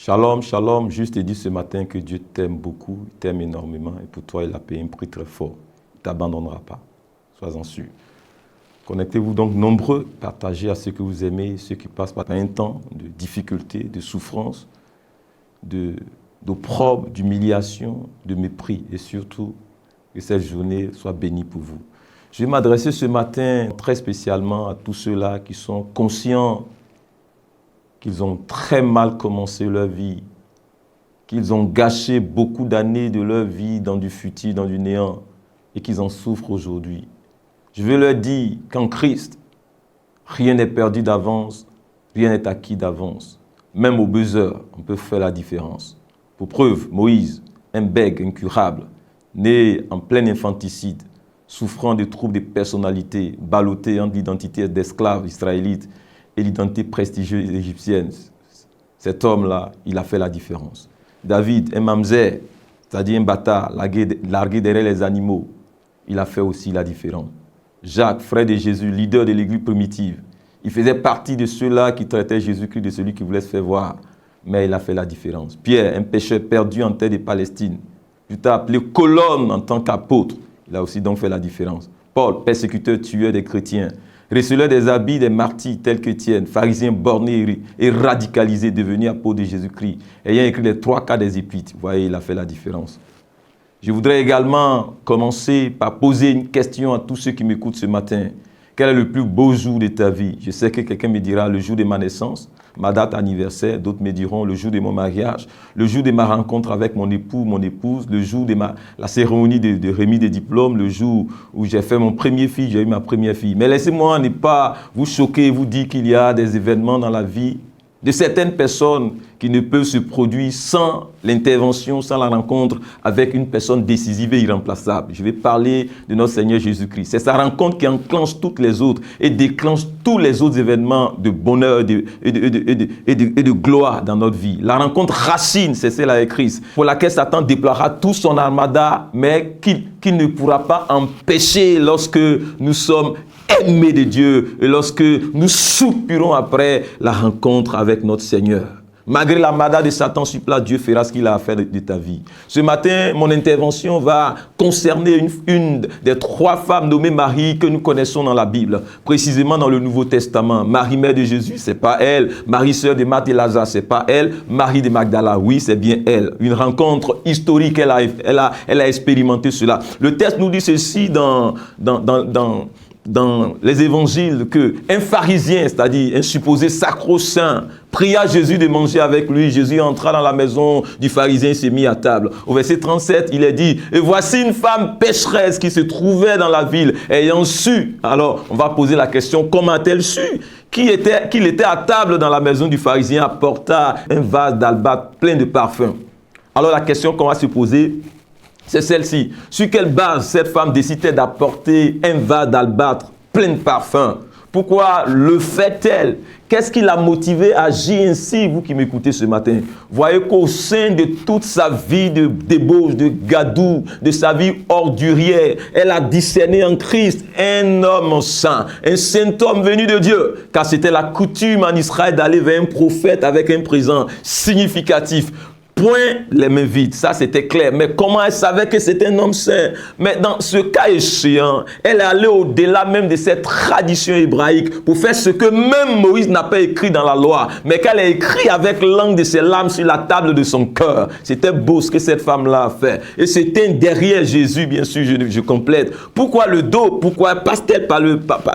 Shalom, shalom, juste et dit ce matin que Dieu t'aime beaucoup, il t'aime énormément et pour toi il a payé un prix très fort. Il ne t'abandonnera pas, sois-en sûr. Connectez-vous donc nombreux, partagez à ceux que vous aimez, ceux qui passent par un temps de difficulté, de souffrance, d'opprobre, d'humiliation, de mépris et surtout que cette journée soit bénie pour vous. Je vais m'adresser ce matin très spécialement à tous ceux-là qui sont conscients qu'ils ont très mal commencé leur vie, qu'ils ont gâché beaucoup d'années de leur vie dans du futur, dans du néant, et qu'ils en souffrent aujourd'hui. Je veux leur dire qu'en Christ, rien n'est perdu d'avance, rien n'est acquis d'avance. Même au buzzer, on peut faire la différence. Pour preuve, Moïse, un bègue incurable, né en plein infanticide, souffrant de troubles de personnalité, ballotté entre l'identité d'esclave israélite et l'identité prestigieuse égyptienne. Cet homme-là, il a fait la différence. David, un mamzer, c'est-à-dire un bâtard, largué derrière les animaux, il a fait aussi la différence. Jacques, frère de Jésus, leader de l'église primitive, il faisait partie de ceux-là qui traitaient Jésus-Christ de celui qui voulait se faire voir, mais il a fait la différence. Pierre, un pécheur perdu en terre de Palestine, plus tard appelé colonne en tant qu'apôtre, il a aussi donc fait la différence. Paul, persécuteur, tueur des chrétiens, receleur des habits des martyrs tels qu'Étienne, pharisien borné et radicalisé, devenu apôtre de Jésus-Christ, ayant écrit les 3 quarts des épîtres. Vous voyez, il a fait la différence. Je voudrais également commencer par poser une question à tous ceux qui m'écoutent ce matin. Quel est le plus beau jour de ta vie? Je sais que quelqu'un me dira le jour de ma naissance, ma date anniversaire, d'autres me diront le jour de mon mariage, le jour de ma rencontre avec mon époux, mon épouse, le jour de la cérémonie de remise des diplômes, le jour où j'ai fait mon premier fils, j'ai eu ma première fille. Mais laissez-moi ne pas vous choquer et vous dire qu'il y a des événements dans la vie de certaines personnes qui ne peuvent se produire sans l'intervention, sans la rencontre avec une personne décisive et irremplaçable. Je vais parler de notre Seigneur Jésus-Christ. C'est sa rencontre qui enclenche toutes les autres et déclenche tous les autres événements de bonheur et de gloire dans notre vie. La rencontre racine, c'est celle avec Christ, pour laquelle Satan déploiera tout son armada, mais qu'il ne pourra pas empêcher lorsque nous sommes aimés de Dieu et lorsque nous soupirons après la rencontre avec notre Seigneur. Malgré l'armada de Satan sur place, Dieu fera ce qu'il a à faire de ta vie. Ce matin, mon intervention va concerner une des 3 femmes nommées Marie que nous connaissons dans la Bible, précisément dans le Nouveau Testament. Marie, mère de Jésus, c'est pas elle. Marie, sœur de Marthe et Lazare, c'est pas elle. Marie de Magdala, oui, c'est bien elle. Une rencontre historique, elle a expérimenté cela. Le texte nous dit ceci dans les évangiles que un pharisien, c'est-à-dire un supposé sacro-saint, pria Jésus de manger avec lui. Jésus entra dans la maison du pharisien et s'est mis à table. Au verset 37, il est dit, et voici une femme pécheresse qui se trouvait dans la ville, ayant su. Alors, on va poser la question, comment a-t-elle su qu'il était à table dans la maison du pharisien, apporta un vase d'albâtre plein de parfums. Alors, la question qu'on va se poser, c'est celle-ci. Sur quelle base cette femme décidait d'apporter un vase d'albâtre plein de parfums? Pourquoi le fait-elle? Qu'est-ce qui l'a motivé à agir ainsi, vous qui m'écoutez ce matin? Voyez qu'au sein de toute sa vie de débauche, de gadou, de sa vie ordurière, elle a discerné en Christ un homme saint, un saint homme venu de Dieu. Car c'était la coutume en Israël d'aller vers un prophète avec un présent significatif. Point les mains vides, ça c'était clair. Mais comment elle savait que c'était un homme saint? Mais dans ce cas échéant, elle est allée au-delà même de cette tradition hébraïque pour faire ce que même Moïse n'a pas écrit dans la loi, mais qu'elle a écrit avec l'angle de ses larmes sur la table de son cœur. C'était beau ce que cette femme-là a fait. Et c'était derrière Jésus, bien sûr, je complète. Pourquoi le dos? Pourquoi passe-t-elle par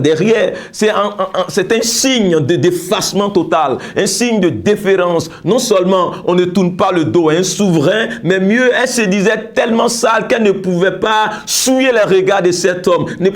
derrière? C'est un signe de d'effacement total, un signe de déférence. Non seulement on ne tourne pas le dos à un souverain, mais mieux, elle se disait tellement sale qu'elle ne pouvait pas souiller les regards de cet homme, elle ne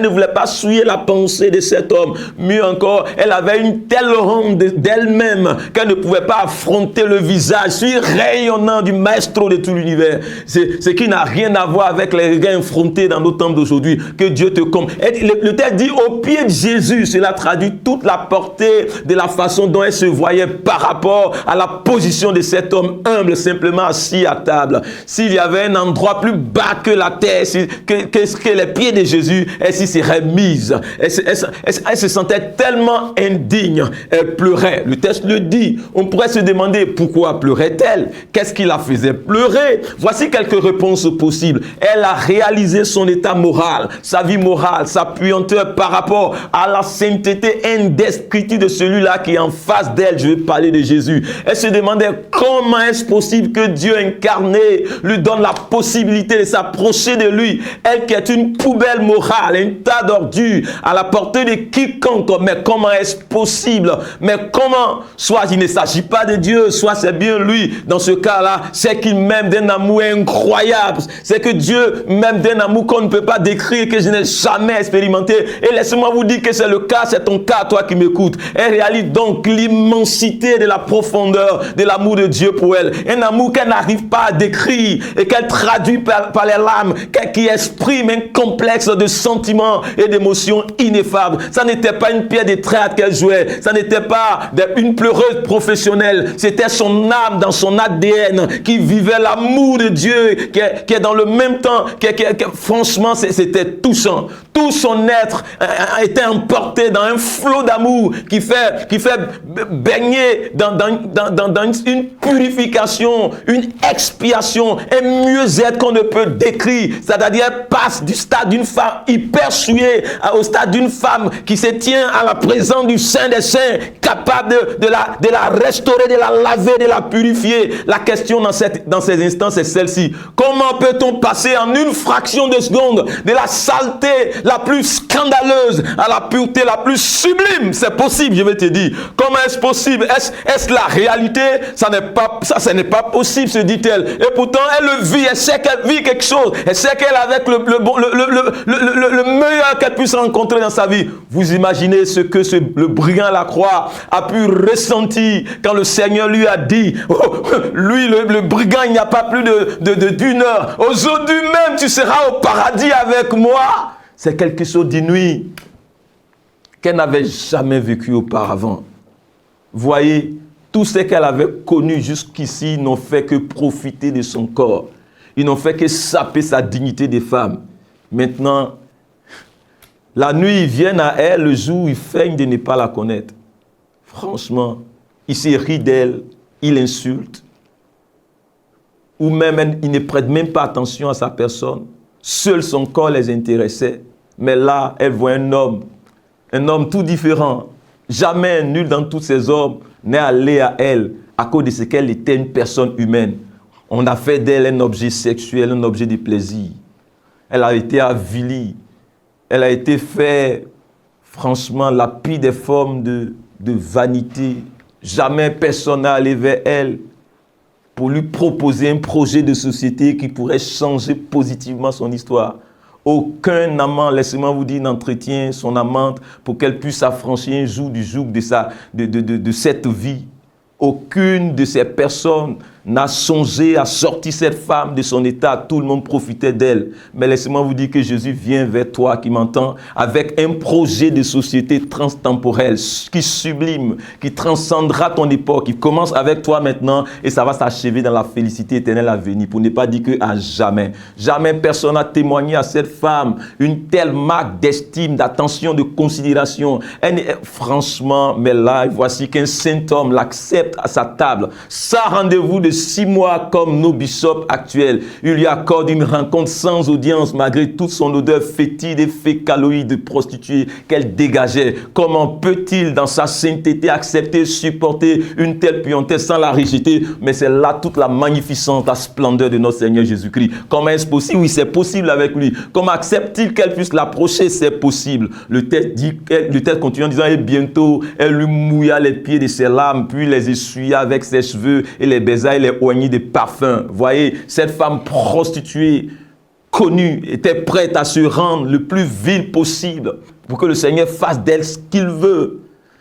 voulait pas souiller la pensée de cet homme. Mieux encore, elle avait une telle honte d'elle-même qu'elle ne pouvait pas affronter le visage si rayonnant du maestro de tout l'univers. Ce qui n'a rien à voir avec les regards affrontés dans nos temps d'aujourd'hui. Que Dieu te comble. Le texte dit au pied de Jésus, cela traduit toute la portée de la façon dont elle se voyait par rapport à la position de cet cet homme humble simplement assis à table, s'il y avait un endroit plus bas que la terre, que les pieds de Jésus, elle s'y serait mise. Elle se sentait tellement indigne, elle pleurait. Le texte le dit. On pourrait se demander pourquoi pleurait-elle? Qu'est-ce qui la faisait pleurer? Voici quelques réponses possibles. Elle a réalisé son état moral, sa vie morale, sa puanteur par rapport à la sainteté indescriptible de celui-là qui est en face d'elle. Je vais parler de Jésus. Elle se demandait comment est-ce possible que Dieu incarné lui donne la possibilité de s'approcher de lui. Elle qui est une poubelle morale, un tas d'ordures à la portée de quiconque. Mais comment est-ce possible? Mais comment? Soit il ne s'agit pas de Dieu, soit c'est bien lui. Dans ce cas-là, c'est qu'il m'aime d'un amour incroyable. C'est que Dieu m'aime d'un amour qu'on ne peut pas décrire, que je n'ai jamais expérimenté. Et laissez-moi vous dire que c'est le cas, c'est ton cas, toi qui m'écoutes. Elle réalise donc l'immensité de la profondeur de l'amour de Dieu pour elle. Un amour qu'elle n'arrive pas à décrire et qu'elle traduit par les larmes, qui exprime un complexe de sentiments et d'émotions ineffables. Ça n'était pas une pièce de théâtre qu'elle jouait. Ça n'était pas une pleureuse professionnelle. C'était son âme dans son ADN qui vivait l'amour de Dieu, qui est dans le même temps, franchement, c'était touchant. Tout son être était emporté dans un flot d'amour qui fait baigner dans une purification, une expiation, un mieux-être qu'on ne peut décrire. C'est-à-dire, elle passe du stade d'une femme hyper souillée au stade d'une femme qui se tient à la présence du Saint des Saints, capable de la restaurer, de la laver, de la purifier. La question dans ces instants, c'est celle-ci. Comment peut-on passer en une fraction de seconde de la saleté la plus scandaleuse à la pureté la plus sublime? C'est possible, je vais te dire. Comment est-ce possible? Est-ce la réalité? Ça n'est pas possible, se dit-elle. Et pourtant, elle le vit. Elle sait qu'elle vit quelque chose. Elle sait qu'elle est avec le meilleur qu'elle puisse rencontrer dans sa vie. Vous imaginez ce que le brigand à la croix a pu ressentir quand le Seigneur lui a dit, lui, le brigand, il n'y a pas plus d'une heure. Aujourd'hui même, tu seras au paradis avec moi. C'est quelque chose d'inouï qu'elle n'avait jamais vécu auparavant. Voyez, tout ce qu'elle avait connu jusqu'ici n'ont fait que profiter de son corps. Ils n'ont fait que saper sa dignité de femme. Maintenant, la nuit, ils viennent à elle, le jour, ils feignent de ne pas la connaître. Franchement, il se rit d'elle, il l'insulte. Ou même, il ne prête même pas attention à sa personne. Seul son corps les intéressait. Mais là, elle voit un homme tout différent. Jamais nul dans tous ces hommes n'est allé à elle à cause de ce qu'elle était une personne humaine. On a fait d'elle un objet sexuel, un objet de plaisir. Elle a été avilie. Elle a été faite, franchement, la pire des formes de vanité. Jamais personne n'a allé vers elle pour lui proposer un projet de société qui pourrait changer positivement son histoire. Aucun amant, laissez-moi vous dire, n'entretient son amante pour qu'elle puisse s'affranchir un jour du joug de cette vie. Aucune de ces personnes n'a songé à sortir cette femme de son état. Tout le monde profitait d'elle. Mais laissez-moi vous dire que Jésus vient vers toi qui m'entend avec un projet de société transtemporelle qui sublime, qui transcendra ton époque, qui commence avec toi maintenant et ça va s'achever dans la félicité éternelle à venir. Pour ne pas dire que à jamais. Jamais personne n'a témoigné à cette femme une telle marque d'estime, d'attention, de considération. Franchement, mais là, voici qu'un saint homme l'accepte à sa table. Sans rendez-vous de 6 mois comme nos bishops actuels. Il lui accorde une rencontre sans audience malgré toute son odeur fétide et fécaloïde de prostituée qu'elle dégageait. Comment peut-il dans sa sainteté accepter, supporter une telle puanteur sans la rejeter? Mais c'est là toute la magnificence, la splendeur de notre Seigneur Jésus-Christ. Comment est-ce possible? Oui, c'est possible avec lui. Comment accepte-t-il qu'elle puisse l'approcher? C'est possible. Le texte continue en disant, et bientôt, elle lui mouilla les pieds de ses larmes, puis les essuya avec ses cheveux et les baisa et les oignit de parfums. Voyez, cette femme prostituée, connue, était prête à se rendre le plus vil possible pour que le Seigneur fasse d'elle ce qu'il veut.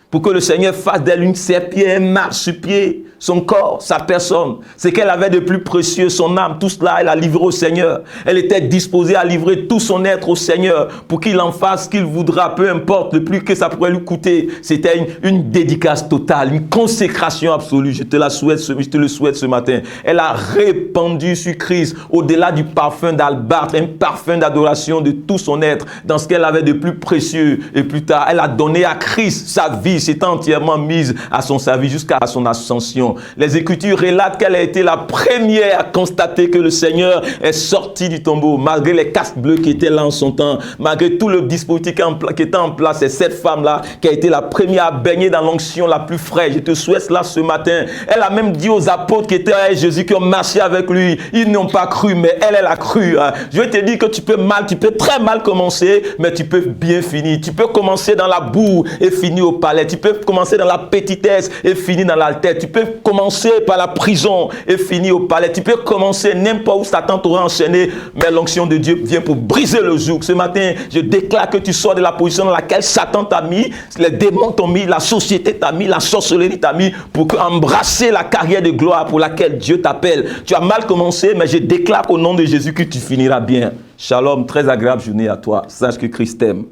Pour que le Seigneur fasse d'elle une serpillère, un marchepied. son corps, sa personne, ce qu'elle avait de plus précieux, son âme, tout cela, elle a livré au Seigneur. Elle était disposée à livrer tout son être au Seigneur pour qu'il en fasse ce qu'il voudra, peu importe le plus que ça pourrait lui coûter. C'était une dédicace totale, une consécration absolue. Je te le souhaite ce matin. Elle a répandu sur Christ, au-delà du parfum d'albâtre, un parfum d'adoration de tout son être, dans ce qu'elle avait de plus précieux. Et plus tard, elle a donné à Christ sa vie, s'est entièrement mise à son service jusqu'à son ascension. Les Écritures relatent qu'elle a été la première à constater que le Seigneur est sorti du tombeau, malgré les casques bleus qui étaient là en son temps, malgré tout le dispositif qui était en place. C'est cette femme-là qui a été la première à baigner dans l'onction la plus fraîche. Je te souhaite cela ce matin. Elle a même dit aux apôtres qui étaient avec Jésus, qui ont marché avec lui, ils n'ont pas cru, mais elle a cru. Je vais te dire que tu peux très mal commencer, mais tu peux bien finir. Tu peux commencer dans la boue et finir au palais. Tu peux commencer dans la petitesse et finir dans l'altère. Tu peux commencer par la prison et finir au palais. Tu peux commencer n'importe où Satan t'aura enchaîné, mais l'onction de Dieu vient pour briser le joug. Ce matin, je déclare que tu sors de la position dans laquelle Satan t'a mis, les démons t'ont mis, la société t'a mis, la sorcellerie t'a mis, pour embrasser la carrière de gloire pour laquelle Dieu t'appelle. Tu as mal commencé, mais je déclare au nom de Jésus que tu finiras bien. Shalom, très agréable journée à toi. Sache que Christ t'aime.